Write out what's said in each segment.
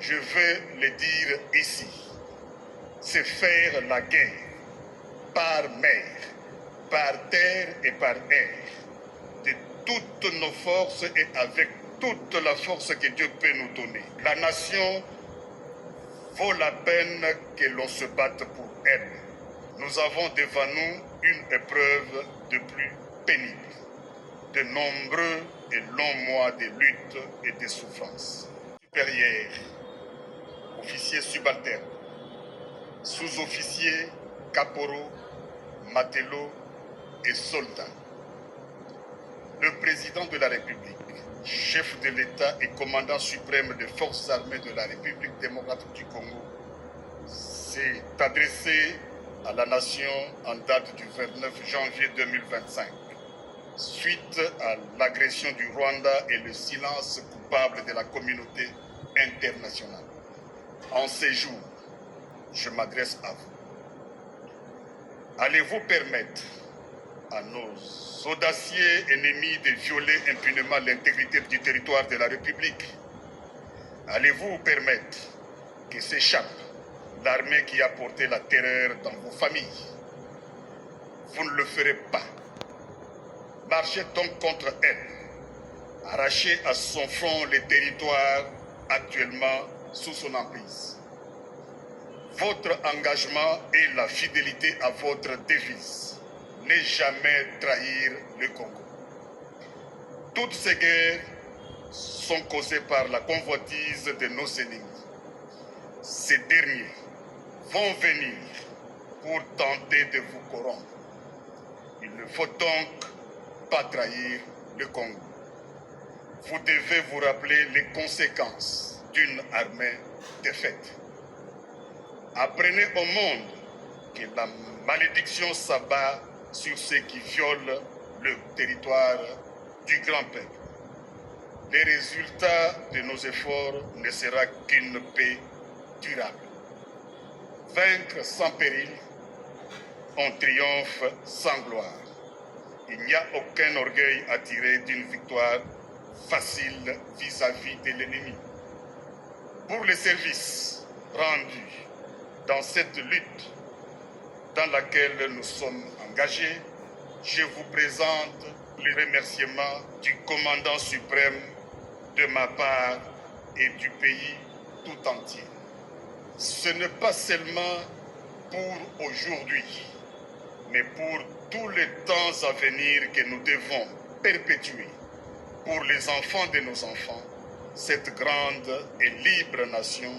je veux le dire ici, c'est faire la guerre par mer, par terre et par air, de toutes nos forces et avec toute la force que Dieu peut nous donner. La nation vaut la peine que l'on se batte pour elle. Nous avons devant nous une épreuve de plus pénible, de nombreux et longs mois de lutte et de souffrance. Supérieurs, officiers subalternes, sous-officiers, caporaux, matelots et soldats. Le président de la République, chef de l'État et commandant suprême des forces armées de la République démocratique du Congo, s'est adressé à la nation en date du 29 janvier 2025, suite à l'agression du Rwanda et le silence coupable de la communauté internationale. En ces jours, je m'adresse à vous. Allez-vous permettre à nos audacieux ennemis de violer impunément l'intégrité du territoire de la République? Allez-vous permettre que s'échappe l'armée qui a porté la terreur dans vos familles? Vous ne le ferez pas. Marchez donc contre elle. Arrachez à son front les territoires actuellement sous son emprise. Votre engagement et la fidélité à votre devise. Ne jamais trahir le Congo. Toutes ces guerres sont causées par la convoitise de nos ennemis. Ces derniers vont venir pour tenter de vous corrompre. Il ne faut donc pas trahir le Congo. Vous devez vous rappeler les conséquences d'une armée défaite. Apprenez au monde que la malédiction s'abat sur ceux qui violent le territoire du grand peuple. Les résultats de nos efforts ne sera qu'une paix durable. Vaincre sans péril, on triomphe sans gloire. Il n'y a aucun orgueil à tirer d'une victoire facile vis-à-vis de l'ennemi. Pour les services rendus dans cette lutte dans laquelle nous sommes engagés, je vous présente les remerciements du commandant suprême de ma part et du pays tout entier. Ce n'est pas seulement pour aujourd'hui, mais pour tous les temps à venir que nous devons perpétuer pour les enfants de nos enfants cette grande et libre nation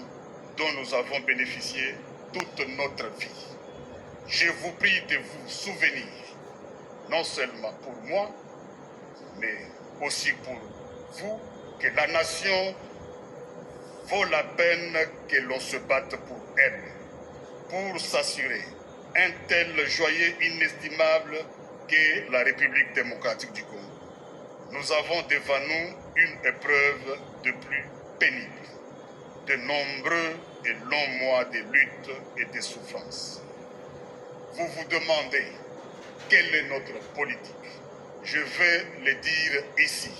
dont nous avons bénéficié toute notre vie. Je vous prie de vous souvenir, non seulement pour moi, mais aussi pour vous, que la nation vaut la peine que l'on se batte pour elle, pour s'assurer un tel joyau inestimable qu'est la République démocratique du Congo. Nous avons devant nous une épreuve de plus pénible, de nombreux et longs mois de lutte et de souffrance. Vous vous demandez quelle est notre politique. Je vais le dire ici,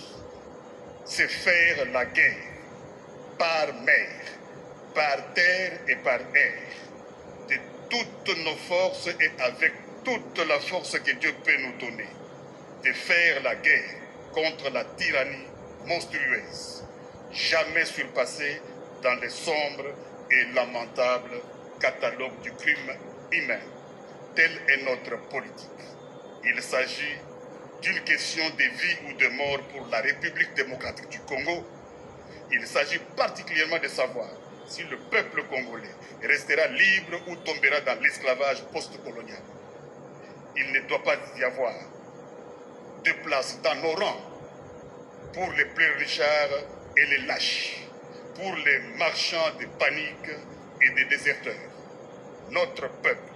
c'est faire la guerre par mer, par terre et par air, de toutes nos forces et avec toute la force que Dieu peut nous donner, de faire la guerre contre la tyrannie monstrueuse, jamais surpassée dans les sombres et lamentables catalogues du crime humain. Telle est notre politique. Il s'agit d'une question de vie ou de mort pour la République démocratique du Congo. Il s'agit particulièrement de savoir si le peuple congolais restera libre ou tombera dans l'esclavage post-colonial. Il ne doit pas y avoir de place dans nos rangs pour les pleurnichards et les lâches, pour les marchands de panique et des déserteurs. Notre peuple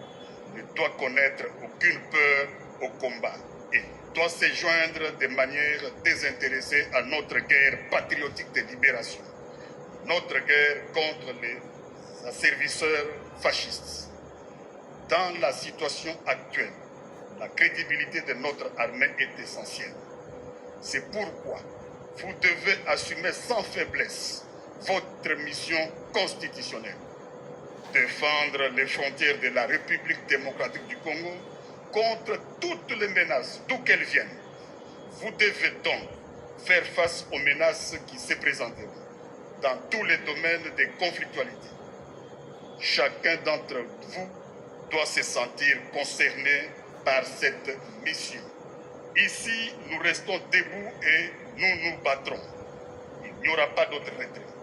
ne doit connaître aucune peur au combat et doit se joindre de manière désintéressée à notre guerre patriotique de libération, notre guerre contre les asservisseurs fascistes. Dans la situation actuelle, la crédibilité de notre armée est essentielle. C'est pourquoi vous devez assumer sans faiblesse votre mission constitutionnelle. Défendre les frontières de la République démocratique du Congo contre toutes les menaces, d'où qu'elles viennent. Vous devez donc faire face aux menaces qui se présenteront dans tous les domaines de conflictualité. Chacun d'entre vous doit se sentir concerné par cette mission. Ici, nous restons debout et nous nous battrons. Il n'y aura pas d'autre retrait.